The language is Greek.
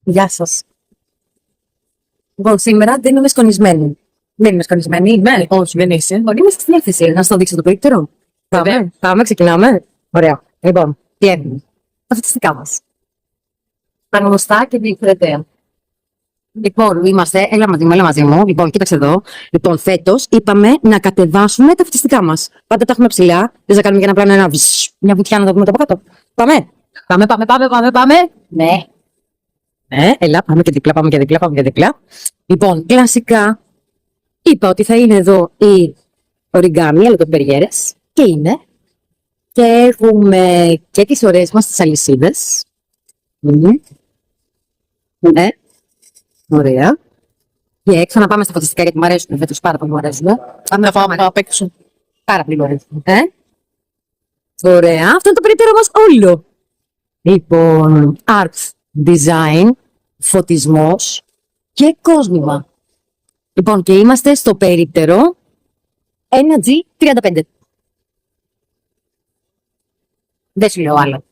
Γεια σας. Λοιπόν, σήμερα δεν είμαι σκονισμένη. Δεν είμαι σκονισμένη, είμαι. Όχι, δεν είσαι. Μπορεί να είστε στην έκθεση. Να στο δείξω το περίπτερο. Πάμε, ξεκινάμε. Ωραία. Λοιπόν, τι έχουμε. Τα φοιτητικά μας. Τα γνωστά και διεκδετέα. Λοιπόν, είμαστε, έλα μαζί μου. Λοιπόν, κοίταξε εδώ. Λοιπόν, φέτος είπαμε να κατεβάσουμε τα φοιτητικά μας. Πάντα τα έχουμε ψηλά. Δεν θα κάνουμε για ένα πλάνο ένα μια βουτιά να τα πούμε από κάτω. Πάμε. Πάμε. Ναι. Έλα, πάμε και δίπλα. Λοιπόν, κλασικά είπα ότι θα είναι εδώ η οριγκάμι, αλλά το περιγέρες. Και είναι. Και έχουμε και τις ωραίες μας τις αλυσίδες. Ναι. Ωραία. Και έξω να πάμε στα φωτιστικά γιατί μου αρέσουν. Φέτος πάρα πολύ μου αρέσουν. Να πάμε απ' έξω. Πάρα πολύ μου αρέσουν. Ωραία. Αυτό είναι το περίπτερο μας όλο. Λοιπόν, art, design, φωτισμός και κόσμημα. Λοιπόν, και είμαστε στο περίπτερο 1G35. Δεν σου λέω άλλο.